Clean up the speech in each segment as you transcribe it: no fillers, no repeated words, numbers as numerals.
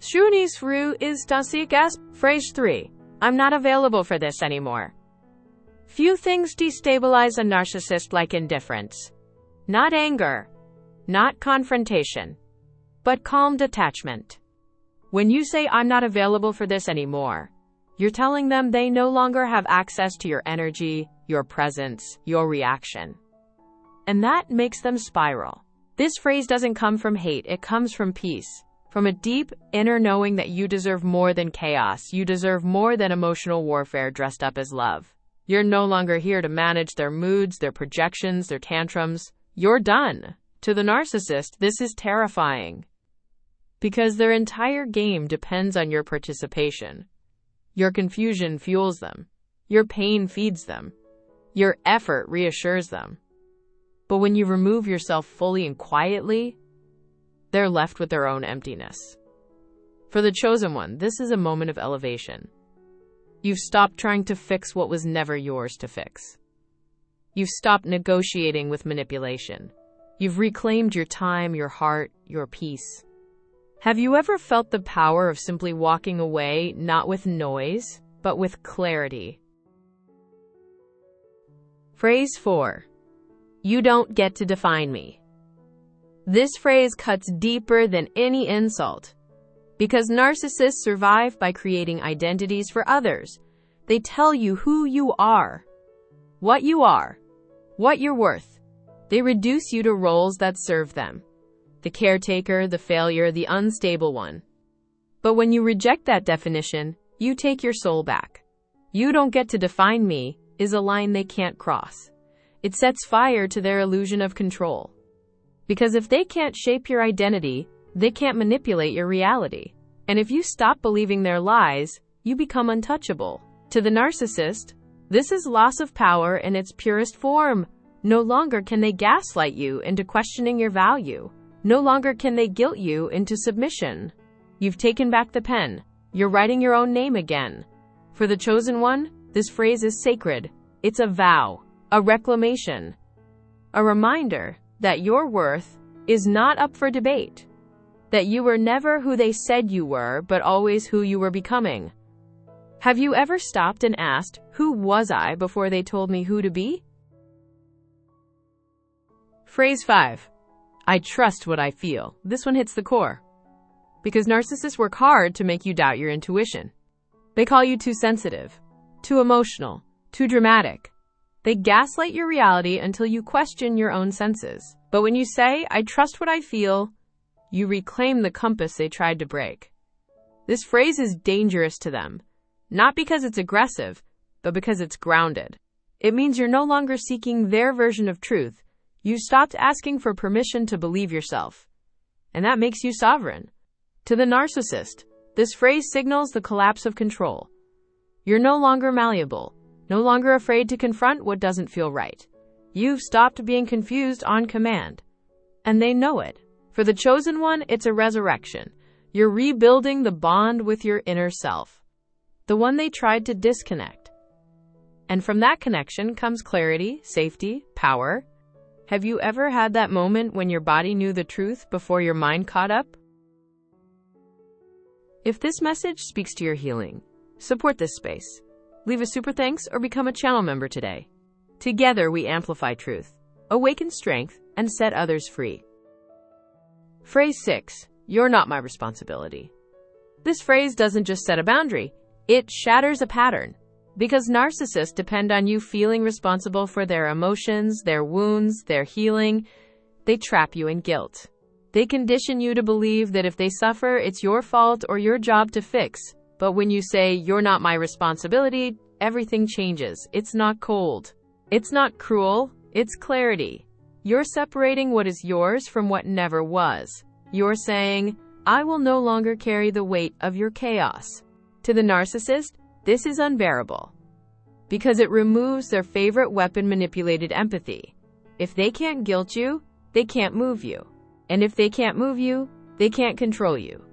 Shunis ru is tasikas. Phrase 3. I'm not available for this anymore. Few things destabilize a narcissist like indifference. Not anger, not confrontation, but calm detachment. When you say, I'm not available for this anymore, you're telling them they no longer have access to your energy, your presence, your reaction. And that makes them spiral. This phrase doesn't come from hate, it comes from peace. From a deep, inner knowing that you deserve more than chaos, you deserve more than emotional warfare dressed up as love. You're no longer here to manage their moods, their projections, their tantrums. You're done. To the narcissist, this is terrifying. Because their entire game depends on your participation. Your confusion fuels them. Your pain feeds them. Your effort reassures them. But when you remove yourself fully and quietly, they're left with their own emptiness. For the chosen one, this is a moment of elevation. You've stopped trying to fix what was never yours to fix. You've stopped negotiating with manipulation. You've reclaimed your time, your heart, your peace. Have you ever felt the power of simply walking away, not with noise, but with clarity? Phrase 4. You don't get to define me. This phrase cuts deeper than any insult. Because narcissists survive by creating identities for others. They tell you who you are, what you're worth. They reduce you to roles that serve them. The caretaker, the failure, the unstable one. But when you reject that definition, you take your soul back. You don't get to define me is a line they can't cross. It sets fire to their illusion of control. Because if they can't shape your identity, they can't manipulate your reality. And if you stop believing their lies, you become untouchable. To the narcissist, this is loss of power in its purest form. No longer can they gaslight you into questioning your value. No longer can they guilt you into submission. You've taken back the pen. You're writing your own name again. For the chosen one, this phrase is sacred. It's a vow, a reclamation, a reminder that your worth is not up for debate, that you were never who they said you were, but always who you were becoming. Have you ever stopped and asked, who was I before they told me who to be? Phrase 5. I trust what I feel. This one hits the core. Because narcissists work hard to make you doubt your intuition. They call you too sensitive, too emotional, too dramatic. They gaslight your reality until you question your own senses. But when you say, I trust what I feel, you reclaim the compass they tried to break. This phrase is dangerous to them, not because it's aggressive, but because it's grounded. It means you're no longer seeking their version of truth. You stopped asking for permission to believe yourself. And that makes you sovereign. To the narcissist, this phrase signals the collapse of control. You're no longer malleable, no longer afraid to confront what doesn't feel right. You've stopped being confused on command. And they know it. For the chosen one, it's a resurrection. You're rebuilding the bond with your inner self, the one they tried to disconnect. And from that connection comes clarity, safety, power. Have you ever had that moment when your body knew the truth before your mind caught up? If this message speaks to your healing, support this space. Leave a super thanks or become a channel member today. Together we amplify truth, awaken strength, and set others free. Phrase 6. You're not my responsibility. This phrase doesn't just set a boundary, it shatters a pattern. Because narcissists depend on you feeling responsible for their emotions, their wounds, their healing. They trap you in guilt. They condition you to believe that if they suffer, it's your fault or your job to fix. But when you say, you're not my responsibility, everything changes. It's not cold. It's not cruel. It's clarity. You're separating what is yours from what never was. You're saying, I will no longer carry the weight of your chaos. To the narcissist, this is unbearable. Because it removes their favorite weapon, manipulated empathy. If they can't guilt you, they can't move you. And if they can't move you, they can't control you.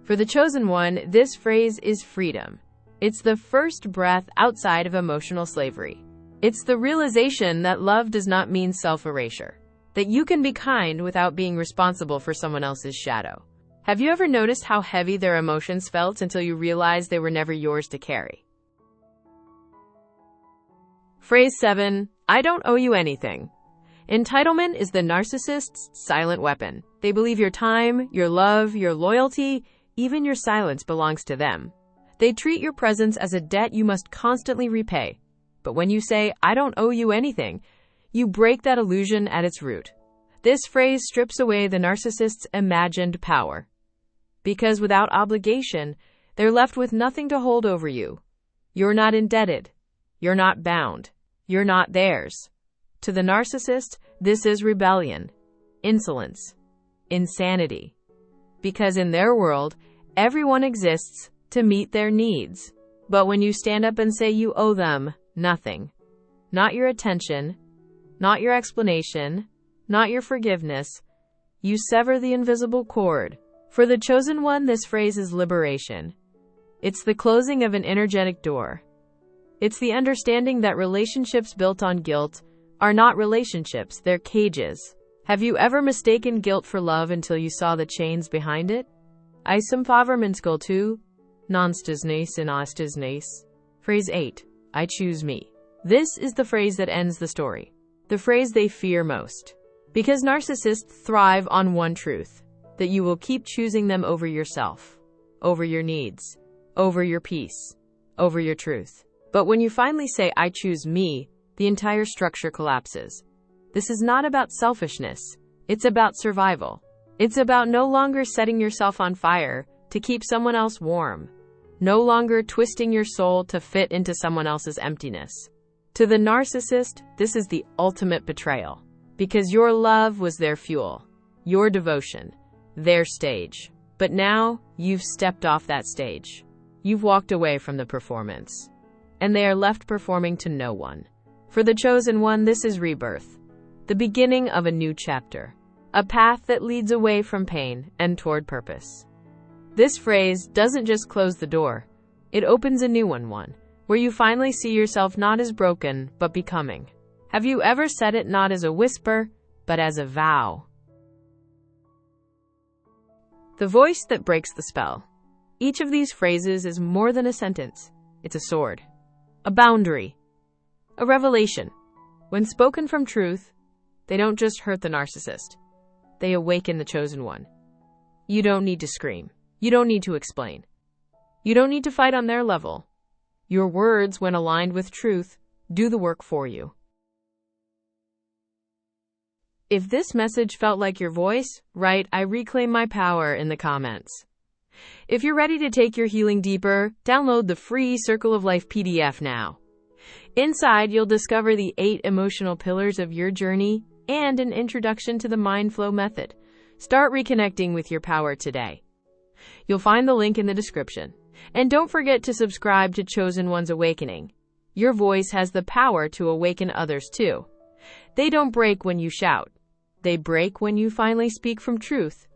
For the chosen one, this phrase is freedom. It's the first breath outside of emotional slavery. It's the realization that love does not mean self-erasure. That you can be kind without being responsible for someone else's shadow. Have you ever noticed how heavy their emotions felt until you realized they were never yours to carry? Phrase 7. I don't owe you anything. Entitlement is the narcissist's silent weapon. They believe your time, your love, your loyalty, even your silence belongs to them. They treat your presence as a debt you must constantly repay. But when you say, I don't owe you anything, you break that illusion at its root. This phrase strips away the narcissist's imagined power. Because without obligation, they're left with nothing to hold over you. You're not indebted. You're not bound. You're not theirs. To the narcissist, this is rebellion, insolence, insanity. Because in their world, everyone exists to meet their needs. But when you stand up and say you owe them nothing, not your attention, not your explanation, not your forgiveness, you sever the invisible cord. For the chosen one, this phrase is liberation. It's the closing of an energetic door. It's the understanding that relationships built on guilt are not relationships, they're cages. Have you ever mistaken guilt for love until you saw the chains behind it? I som favormenskul tu, nonstisnes in ostisnes. Phrase 8. I choose me. This is the phrase that ends the story. The phrase they fear most. Because narcissists thrive on one truth, that you will keep choosing them over yourself, over your needs, over your peace, over your truth. But when you finally say, I choose me, the entire structure collapses. This is not about selfishness. It's about survival. It's about no longer setting yourself on fire to keep someone else warm. No longer twisting your soul to fit into someone else's emptiness. To the narcissist, this is the ultimate betrayal. Because your love was their fuel, your devotion, their stage. But now, you've stepped off that stage. You've walked away from the performance. And they are left performing to no one. For the chosen one, this is rebirth. The beginning of a new chapter. A path that leads away from pain and toward purpose. This phrase doesn't just close the door. It opens a new one, where you finally see yourself not as broken, but becoming. Have you ever said it not as a whisper, but as a vow? The voice that breaks the spell. Each of these phrases is more than a sentence. It's a sword, a boundary, a revelation. When spoken from truth, they don't just hurt the narcissist. They awaken the chosen one. You don't need to scream. You don't need to explain. You don't need to fight on their level. Your words, when aligned with truth, do the work for you. If this message felt like your voice, write "I reclaim my power" in the comments. If you're ready to take your healing deeper, download the free Circle of Life PDF now. Inside, you'll discover the 8 emotional pillars of your journey and an introduction to the Mind Flow method. Start reconnecting with your power today. You'll find the link in the description. And don't forget to subscribe to Chosen One's Awakening. Your voice has the power to awaken others too. They don't break when you shout. They break when you finally speak from truth.